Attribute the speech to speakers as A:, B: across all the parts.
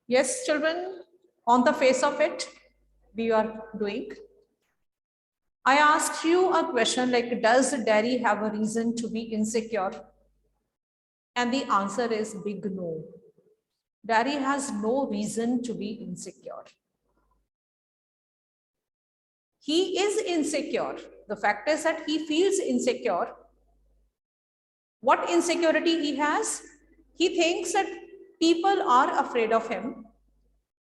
A: Yes, children, on the face of it, we are doing. I asked you a question like, does Derry have a reason to be insecure? And the answer is big no. Derry has no reason to be insecure. He is insecure. The fact is that he feels insecure. What insecurity he has? He thinks that people are afraid of him.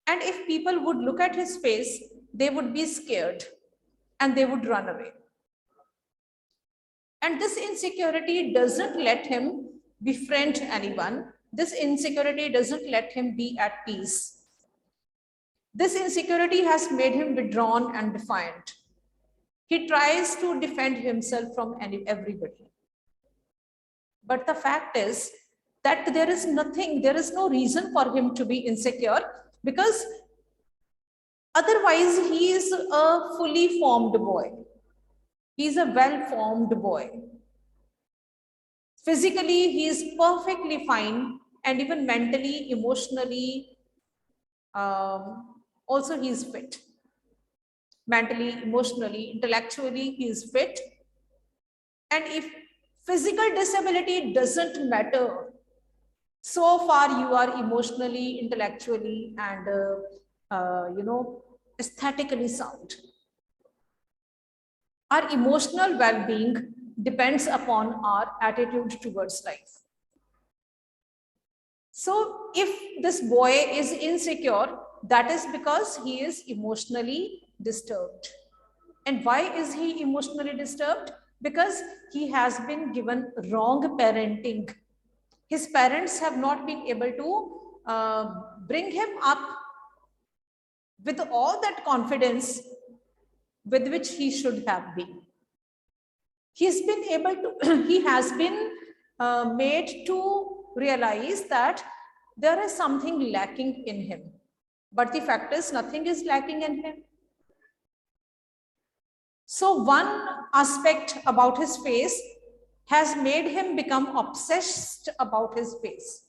A: And if people would look at his face, they would be scared and they would run away. And this insecurity doesn't let him befriend anyone. This insecurity doesn't let him be at peace. This insecurity has made him withdrawn and defiant. He tries to defend himself from everybody. But the fact is that there is no reason for him to be insecure, because otherwise he is a fully formed boy. He is a well-formed boy. Physically, he is perfectly fine, and even mentally, emotionally, also he is fit. Mentally, emotionally, intellectually, he is fit. And if physical disability doesn't matter, so far you are emotionally, intellectually, and aesthetically sound. Our emotional well-being depends upon our attitude towards life. So if this boy is insecure, that is because he is emotionally disturbed. And why is he emotionally disturbed? Because he has been given wrong parenting. His parents have not been able to bring him up with all that confidence with which he should have been. He has been made to realize that there is something lacking in him. But the fact is, nothing is lacking in him. So one aspect about his face has made him become obsessed about his face.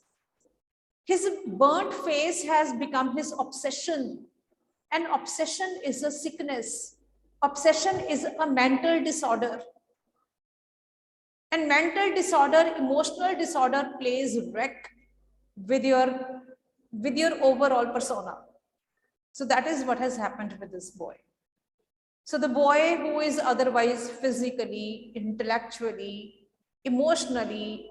A: His burnt face has become his obsession. And obsession is a sickness. Obsession is a mental disorder. And mental disorder, emotional disorder plays wreck with your overall persona. So that is what has happened with this boy. So the boy who is otherwise physically, intellectually, emotionally,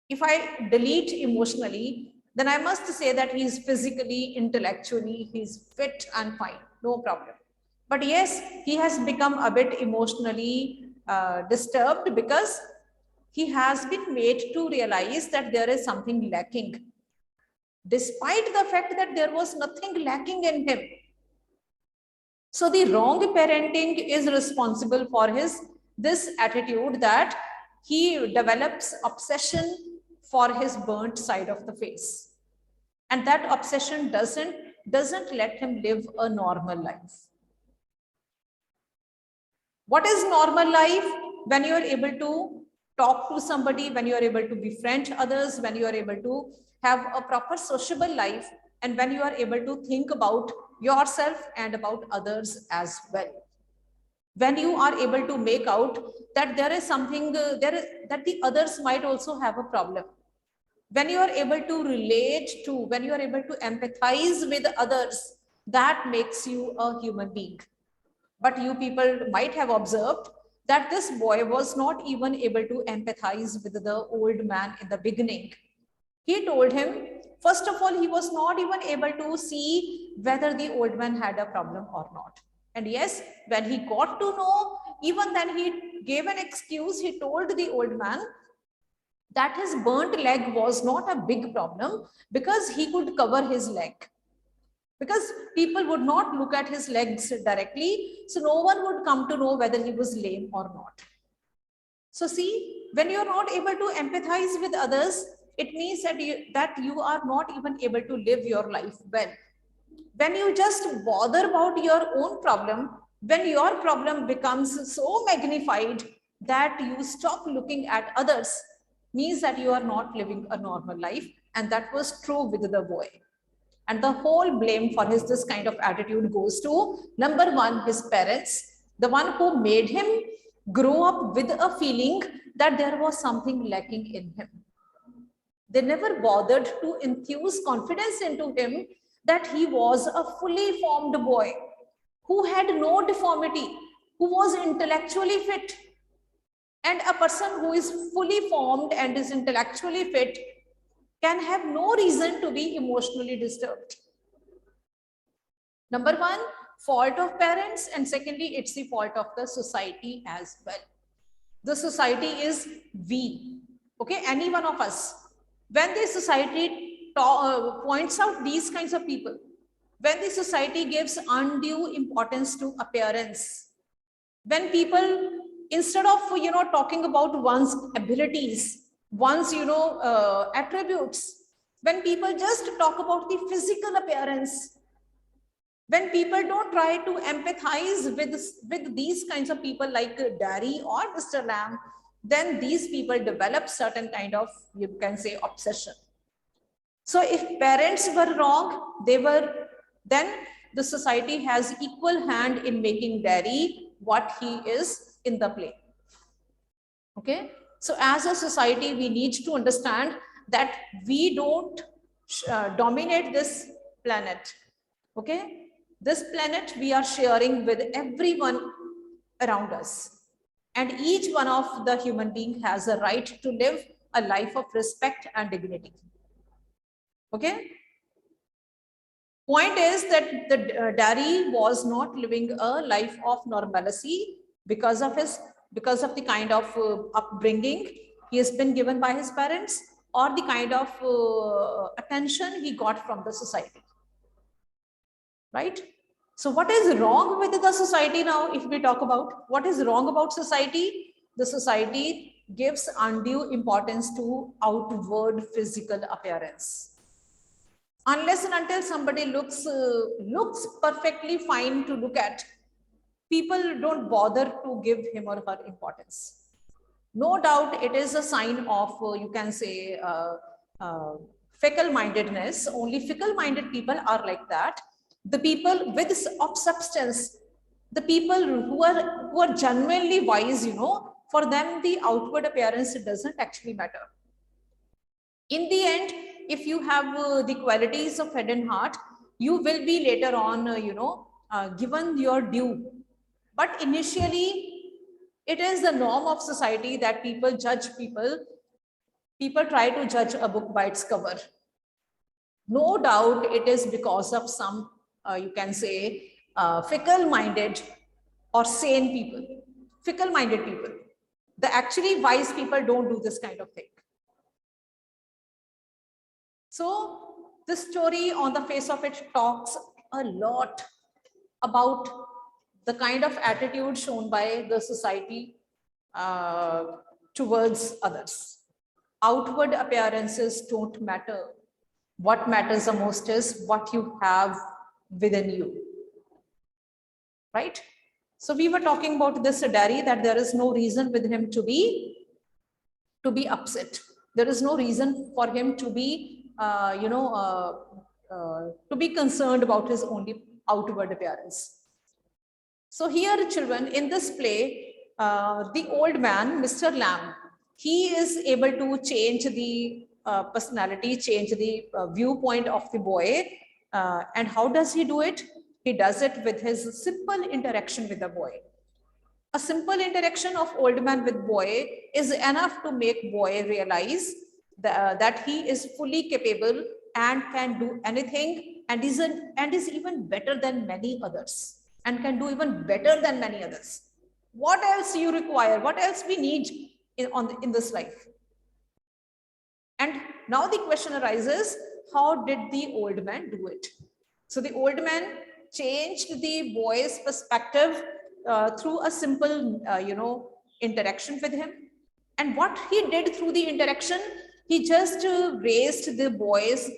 A: if I delete emotionally, then I must say that he is physically, intellectually, he is fit and fine, no problem. But yes, he has become a bit emotionally disturbed because he has been made to realize that there is something lacking, despite the fact that there was nothing lacking in him. So the wrong parenting is responsible for this attitude that he develops obsession for his burnt side of the face. And that obsession doesn't let him live a normal life. What is normal life? When you are able to talk to somebody, when you are able to befriend others, when you are able to have a proper sociable life, and when you are able to think about yourself and about others as well. When you are able to make out that there is something that the others might also have a problem. When you are able to relate to, when you are able to empathize with others, that makes you a human being. But you people might have observed that this boy was not even able to empathize with the old man in the beginning. He told him, first of all, he was not even able to see whether the old man had a problem or not. And yes, when he got to know, even then he gave an excuse. He told the old man that his burnt leg was not a big problem because he could cover his leg. Because people would not look at his legs directly, so no one would come to know whether he was lame or not. So see, when you're not able to empathize with others, it means that you are not even able to live your life well. When you just bother about your own problem, when your problem becomes so magnified that you stop looking at others, means that you are not living a normal life. And that was true with the boy. And the whole blame for his this kind of attitude goes to, number one, his parents, the one who made him grow up with a feeling that there was something lacking in him. They never bothered to infuse confidence into him that he was a fully formed boy who had no deformity, who was intellectually fit. And a person who is fully formed and is intellectually fit can have no reason to be emotionally disturbed. Number one, fault of parents, and secondly, it's the fault of the society as well. The society is we, okay, any one of us. When the society points out these kinds of people, when the society gives undue importance to appearance, when people, instead of talking about one's abilities, one's attributes, when people just talk about the physical appearance, when people don't try to empathize with these kinds of people like Dari or Mr. Lamb, then these people develop certain kind of, you can say, obsession. So if parents were wrong, then the society has equal hand in making Dari what he is in the play. Okay. So as a society, we need to understand that we don't dominate this planet. Okay. This planet we are sharing with everyone around us. And each one of the human being has a right to live a life of respect and dignity. Okay. Point is that the Dari was not living a life of normalcy because of the kind of upbringing he has been given by his parents, or the kind of attention he got from the society. Right? So what is wrong with the society now? If we talk about what is wrong about society, the society gives undue importance to outward physical appearance. Unless and until somebody looks perfectly fine to look at, people don't bother to give him or her importance. No doubt it is a sign of, you can say, fickle-mindedness. Only fickle-minded people are like that. The people of substance, the people who are genuinely wise, for them the outward appearance doesn't actually matter. In the end, if you have the qualities of head and heart, you will be later on, given your due. But initially, it is the norm of society that people judge people. People try to judge a book by its cover. No doubt it is because of some, you can say, fickle-minded or sane people. Fickle-minded people. The actually wise people don't do this kind of thing. So this story on the face of it talks a lot about the kind of attitude shown by the society towards others. Outward appearances don't matter. What matters the most is what you have within you. Right? So we were talking about this Dari, that there is no reason with him to be upset. There is no reason for him to be to be concerned about his only outward appearance. So here, children, in this play, the old man, Mr. Lamb, he is able to change the personality, change the viewpoint of the boy. And how does he do it? He does it with his simple interaction with the boy. A simple interaction of old man with boy is enough to make boy realize that he is fully capable and can do anything, and is even better than many others, and can do even better than many others. What else you require? What else we need in this life? And now the question arises, how did the old man do it? So the old man changed the boy's perspective through a simple, interaction with him. And what he did through the interaction, he just raised the boy's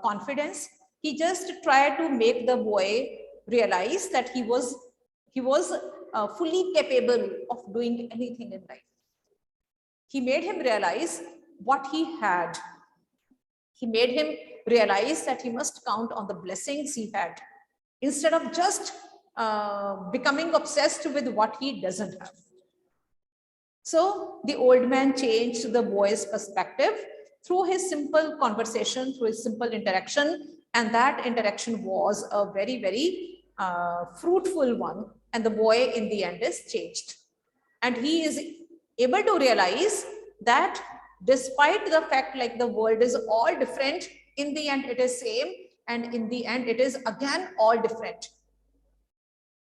A: confidence. He just tried to make the boy realize that he was fully capable of doing anything in life. He made him realize what he had. He made him realized that he must count on the blessings he had instead of just becoming obsessed with what he doesn't have. So the old man changed the boy's perspective through his simple conversation, through his simple interaction. And that interaction was a very, very fruitful one. And the boy in the end is changed. And he is able to realize that despite the fact like the world is all different, in the end it is same. And in the end it is again all different.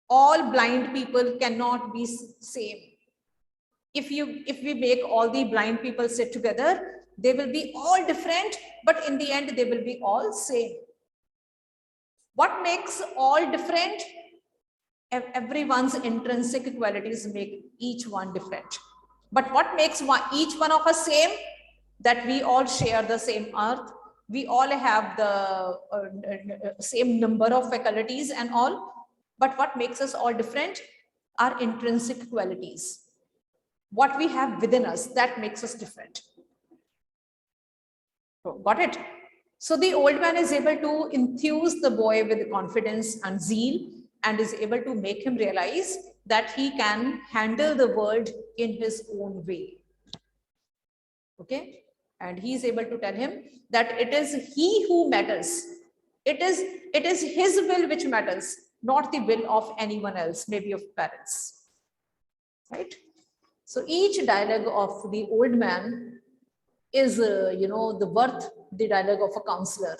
A: All blind people cannot be same. If we make all the blind people sit together, they will be all different, but in the end they will be all same. What makes all different? Everyone's intrinsic qualities make each one different. But what makes each one of us same? That we all share the same earth, we all have the same number of faculties and all. But what makes us all different? Our intrinsic qualities. What we have within us, that makes us different. Got it? So the old man is able to enthuse the boy with confidence and zeal, and is able to make him realize that he can handle the world in his own way. Okay? And he is able to tell him that it is he who matters. It is his will which matters, not the will of anyone else, maybe of parents. Right? So each dialogue of the old man is, the dialogue of a counselor.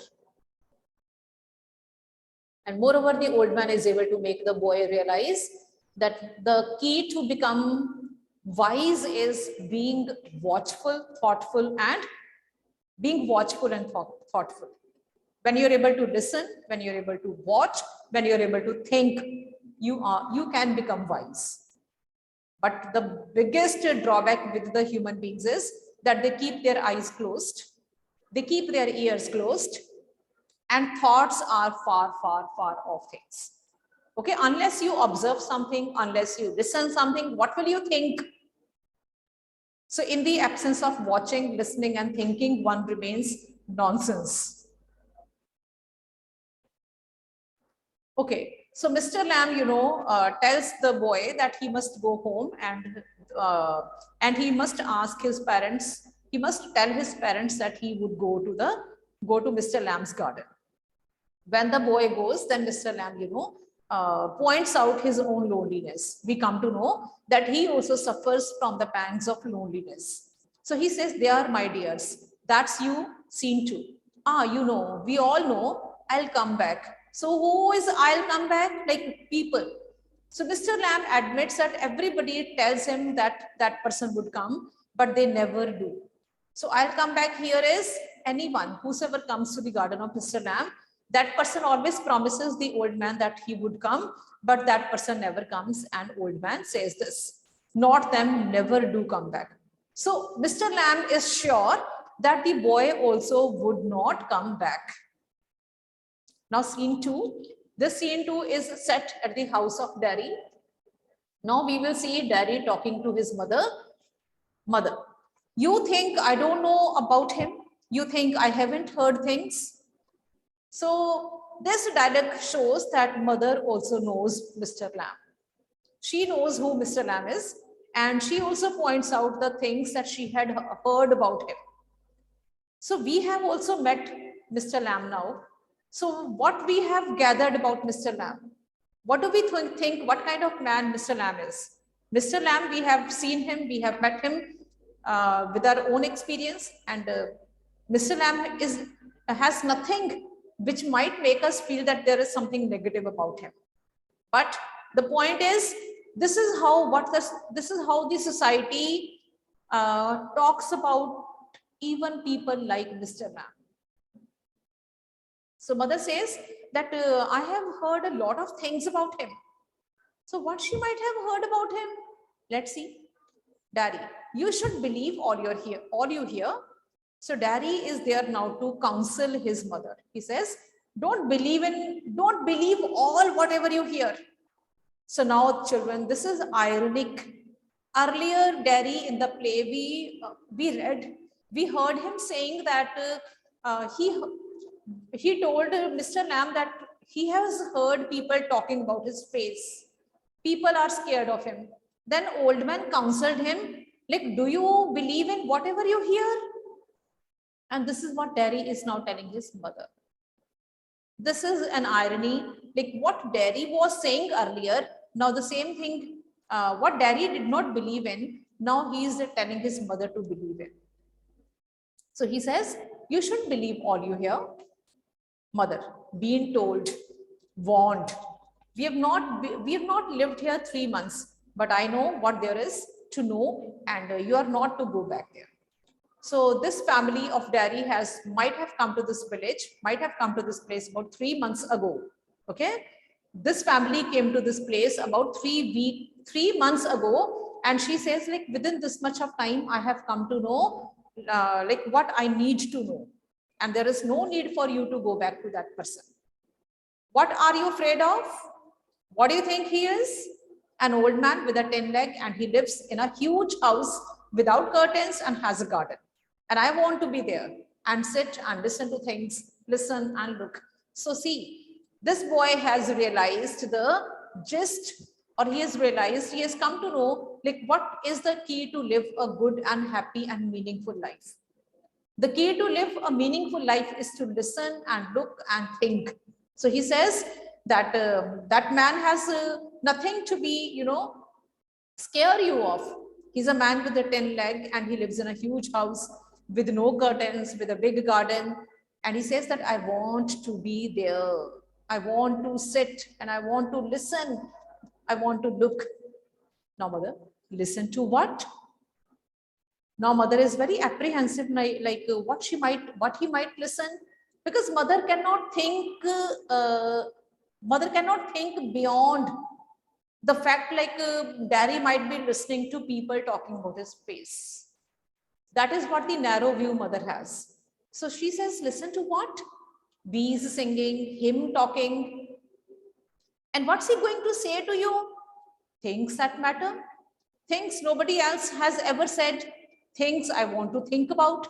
A: And moreover, the old man is able to make the boy realize that the key to become wise is being watchful, thoughtful, and thoughtful. When you're able to listen, when you're able to watch, when you're able to think, you can become wise. But the biggest drawback with the human beings is that they keep their eyes closed, they keep their ears closed, and thoughts are far, far, far off things. Okay, unless you observe something, unless you listen something, what will you think? So in the absence of watching, listening, and thinking, one remains nonsense. Okay, so Mr. Lamb, tells the boy that he must go home and he must ask his parents. He must tell his parents that he would go to Mr. Lamb's garden. When the boy goes, then Mr. Lamb, points out his own loneliness. We come to know that he also suffers from the pangs of loneliness. So he says, "They are my dears. That's you seen to. We all know I'll come back." So who is I'll come back? Like people. So Mr. Lamb admits that everybody tells him that that person would come, but they never do. So I'll come back here is anyone, whosoever comes to the garden of Mr. Lamb, that person always promises the old man that he would come, but that person never comes, and old man says this. Not them, never do come back. So Mr. Lamb is sure that the boy also would not come back. Now scene 2. This scene 2 is set at the house of Daddy. Now we will see Daddy talking to his mother. Mother, you think I don't know about him? You think I haven't heard things? So this dialogue shows that mother also knows Mr. Lamb. She knows who Mr. Lamb is, and she also points out the things that she had heard about him. So we have also met Mr. Lamb now. So what we have gathered about Mr. Lamb? What do we think? What kind of man Mr. Lamb is? Mr. Lamb, we have seen him, we have met him with our own experience, and Mr. Lamb has nothing which might make us feel that there is something negative about him. But the point is, this is how the society talks about even people like Mr. Lamb. So mother says that I have heard a lot of things about him. So what she might have heard about him? Let's see. Daddy, you should believe all you hear. So Daddy is there now to counsel his mother. He says, don't believe all whatever you hear. So now children, this is ironic. Earlier, Daddy in the play we heard him saying that he told Mr. Lamb that he has heard people talking about his face. People are scared of him. Then old man counseled him, like, do you believe in whatever you hear? And this is what Derry is now telling his mother. This is an irony, like what Derry was saying earlier, now the same thing, what Derry did not believe in, now he is telling his mother to believe in. So he says, you shouldn't believe all you hear. Mother, being told, warned. We have not lived here 3 months, but I know what there is to know, and you are not to go back there. So this family of Derry might have come to this village, might have come to this place about 3 months ago. Okay, this family came to this place about 3 months ago, and she says, like, within this much of time, I have come to know like what I need to know, and there is no need for you to go back to that person. What are you afraid of? What do you think he is? An old man with a 10 leg, and he lives in a huge house without curtains and has a garden. And I want to be there and sit and listen to things, listen and look. So see, this boy has realized the gist, or he has come to know, like, what is the key to live a good and happy and meaningful life. The key to live a meaningful life is to listen and look and think. So he says that that man has nothing to be, scare you of. He's a man with a 10 leg, and he lives in a huge house with no curtains, with a big garden. And he says that I want to be there. I want to sit and I want to listen. I want to look. Now, mother, listen to what? Now, mother is very apprehensive, like what he might listen, because mother cannot think beyond the fact, like Derry might be listening to people talking about his face. That is what the narrow view mother has. So she says, listen to what? Bees singing, him talking. And what's he going to say to you? Things that matter, things nobody else has ever said, things I want to think about.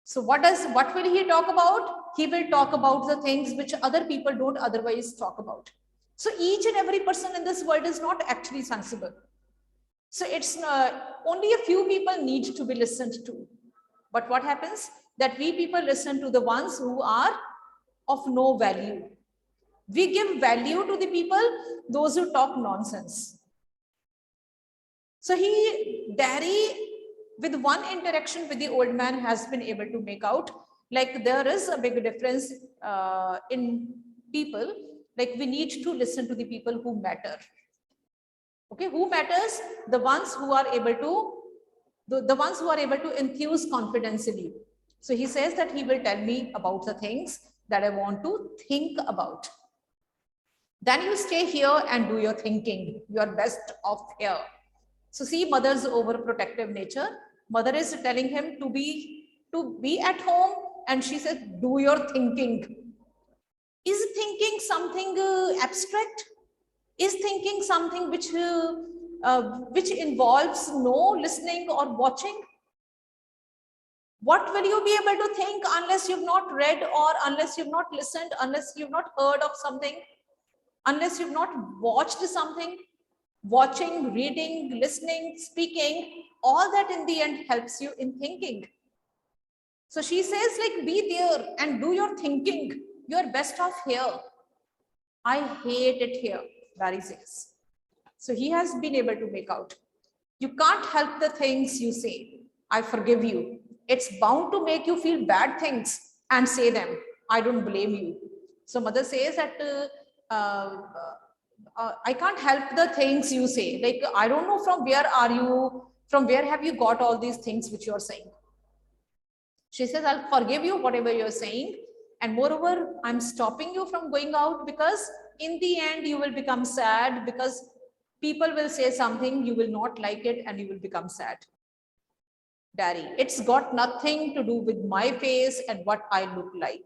A: So what will he talk about? He will talk about the things which other people don't otherwise talk about. So each and every person in this world is not actually sensible. So it's only a few people need to be listened to. But what happens? That we people listen to the ones who are of no value. We give value to the people, those who talk nonsense. So Derry, with one interaction with the old man, has been able to make out, like, there is a big difference in people. Like, we need to listen to the people who matter. Okay, who matters? The ones who are able to enthuse confidentially. So he says that he will tell me about the things that I want to think about. Then you stay here and do your thinking. You are best off here. So see, mother's overprotective nature. Mother is telling him to be at home, and she said, do your thinking. Is thinking something abstract? Is thinking something which involves no listening or watching? What will you be able to think unless you've not read, or unless you've not listened, unless you've not heard of something, unless you've not watched something? Watching, reading, listening, speaking, all that in the end helps you in thinking. So she says, like, be there and do your thinking. You're best off here. I hate it here, Barry says. So he has been able to make out. You can't help the things you say. I forgive you. It's bound to make you feel bad things and say them. I don't blame you. So mother says that I can't help the things you say. Like, I don't know from where have you got all these things which you're saying. She says, I'll forgive you whatever you're saying. And moreover, I'm stopping you from going out, because in the end, you will become sad, because people will say something, you will not like it, and you will become sad. Derry, it's got nothing to do with my face and what I look like.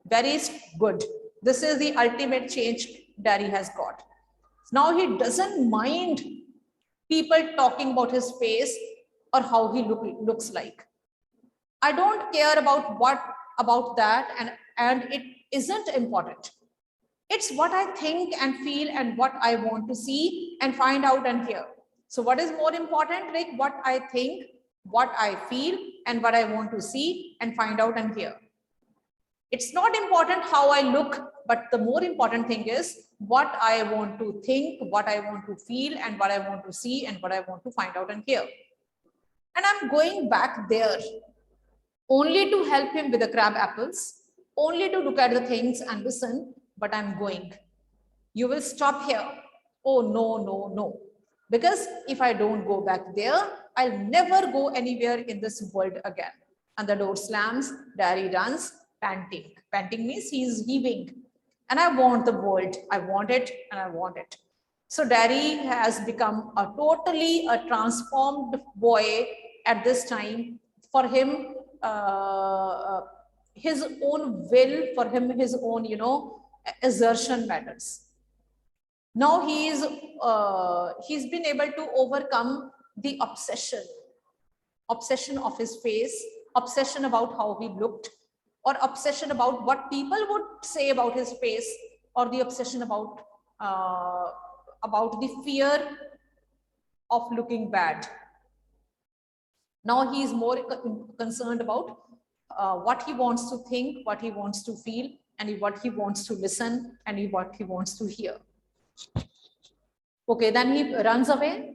A: Very good. This is the ultimate change Derry has got. Now he doesn't mind people talking about his face or how he looks like. I don't care about what about that, and it isn't important. It's what I think and feel and what I want to see and find out and hear. So what is more important? Like what I think, what I feel, and what I want to see and find out and hear. It's not important how I look, but the more important thing is what I want to think, what I want to feel, and what I want to see, and what I want to find out and hear. And I'm going back there only to help him with the crab apples, only to look at the things and listen, but I'm going. You will stop here. Oh, no, no, no. Because if I don't go back there, I'll never go anywhere in this world again. And the door slams, Diary runs, panting. Panting means he's heaving. And I want the world. I want it and I want it. So Diary has become a totally a transformed boy at this time. For him, his own will, for him, his own, assertion matters. Now he's been able to overcome the obsession of his face, obsession about how he looked, or obsession about what people would say about his face, or the obsession about the fear of looking bad. Now he is more concerned about what he wants to think, what he wants to feel, and what he wants to listen, and what he wants to hear. Okay, then he runs away.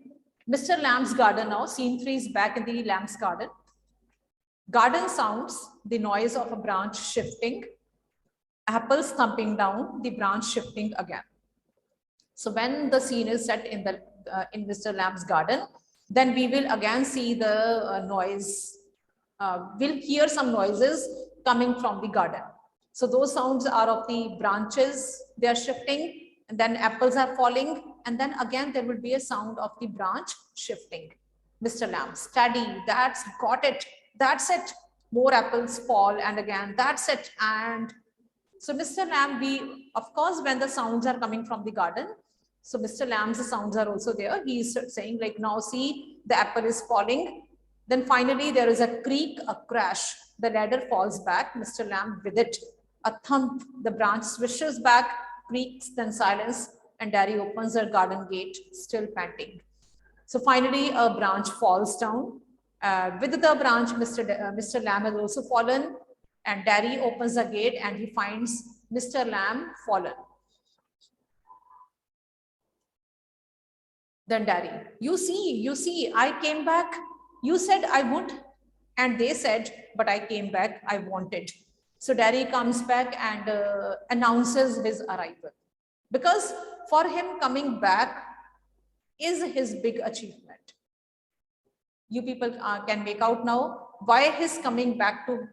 A: Mr. Lamb's garden now, scene 3 is back in the Lamb's garden. Garden sounds, the noise of a branch shifting, apples thumping down, the branch shifting again. So when the scene is set in the in Mr. Lamb's garden, then we will again see the noise. We'll hear some noises coming from the garden. So those sounds are of the branches, they are shifting, and then apples are falling, and then again there will be a sound of the branch shifting. Mr. Lamb, steady, that's got it, that's it. More apples fall, and again, that's it. And so Mr. Lamb, of course, when the sounds are coming from the garden, so Mr. Lamb's sounds are also there. He is saying like, now see, the apple is falling. Then finally there is a creak, a crash. The ladder falls back, Mr. Lamb with it. A thump, the branch swishes back, creaks, then silence, and Diary opens her garden gate, still panting. So finally a branch falls down. With the branch, Mr. Lamb has also fallen, and Diary opens the gate and he finds Mr. Lamb fallen. Then Diary, you see, I came back. You said I would, and they said, but I came back, I wanted. So Diary comes back and announces his arrival. Because for him, coming back is his big achievement. You people can make out now why his coming back to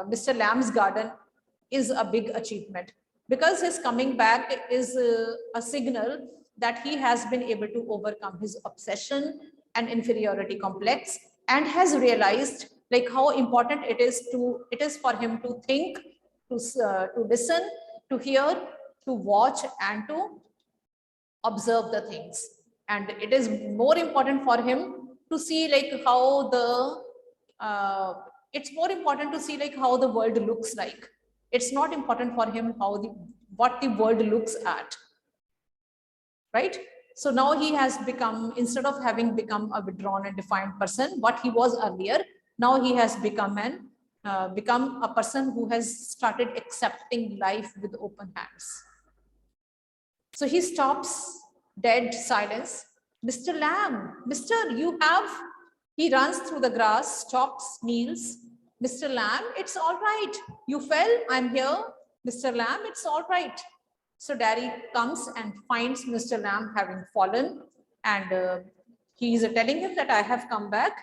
A: Mr. Lamb's garden is a big achievement. Because his coming back is a signal that he has been able to overcome his obsession and inferiority complex, and has realized like how important it is for him to think, to listen, to hear, to watch, and to observe the things. And it is more important for him to see like how it's more important to see like how the world looks like. It's not important for him what the world looks at, right? So now he has become, instead of having become a withdrawn and defiant person, what he was earlier, now he has become a person who has started accepting life with open hands. So he stops, dead silence. Mr. Lamb, he runs through the grass, stops, kneels. Mr. Lamb, it's all right. You fell, I'm here. Mr. Lamb, it's all right. So Diary comes and finds Mr. Lamb having fallen, and he is telling him that I have come back.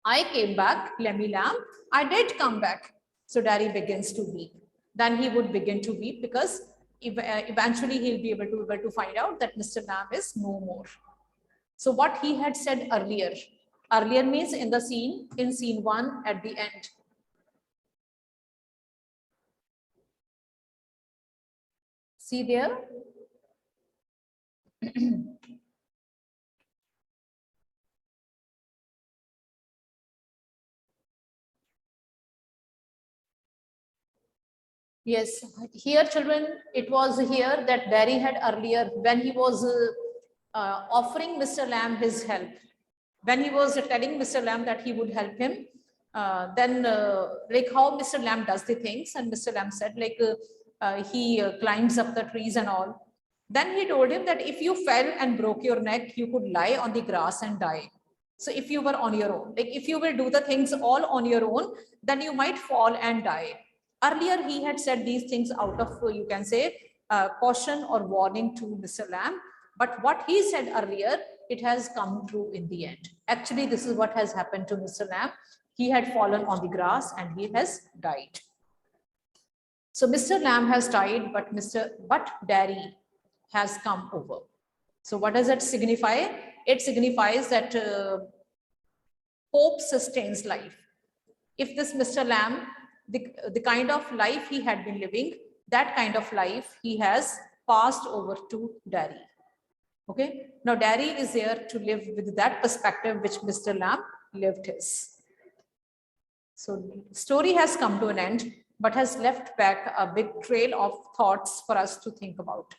A: I came back, Lemmy Lamb. I did come back. So Diary begins to weep. Then he would begin to weep because eventually he'll be able to find out that Mr. Lamb is no more. So what he had said earlier means in scene 1 at the end. See there? Yes, here children, it was here that Barry had earlier, when he was offering Mr. Lamb his help, when he was telling Mr. Lamb that he would help him, then like how Mr. Lamb does the things, and Mr. Lamb said like he climbs up the trees and all. Then he told him that if you fell and broke your neck, you could lie on the grass and die. So if you were on your own, like if you will do the things all on your own, then you might fall and die. Earlier, he had said these things out of, you can say, caution or warning to Mr. Lamb. But what he said earlier, it has come true in the end. Actually, this is what has happened to Mr. Lamb. He had fallen on the grass and he has died. So Mr. Lamb has died, but Daddy has come over. So what does it signify? It signifies that hope sustains life. If this Mr. Lamb, the kind of life he had been living, that kind of life he has passed over to Daddy. Okay. Now Daddy is there to live with that perspective which Mr. Lamb lived his. So story has come to an end, but has left back a big trail of thoughts for us to think about.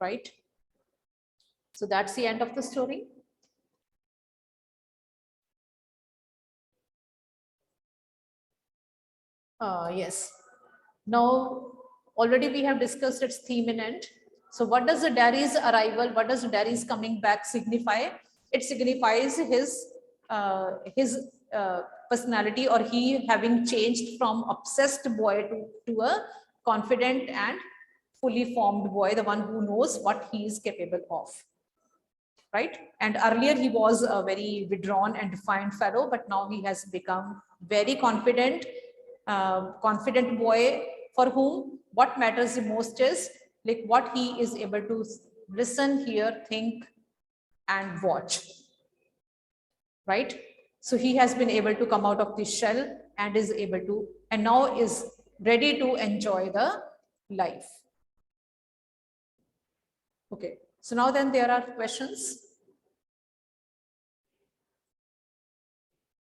A: Right? So that's the end of the story. Yes. Now, already we have discussed its theme in end. So what does the Daddy's arrival, what does the Daddy's coming back signify? It signifies his personality, or he having changed from obsessed boy to a confident and fully formed boy, the one who knows what he is capable of. Right? And earlier he was a very withdrawn and defiant fellow, but now he has become very confident, confident boy for whom what matters the most is like what he is able to listen, hear, think, and watch. Right? So he has been able to come out of the shell and is able to, and now is ready to enjoy the life. Okay. So now then there are questions.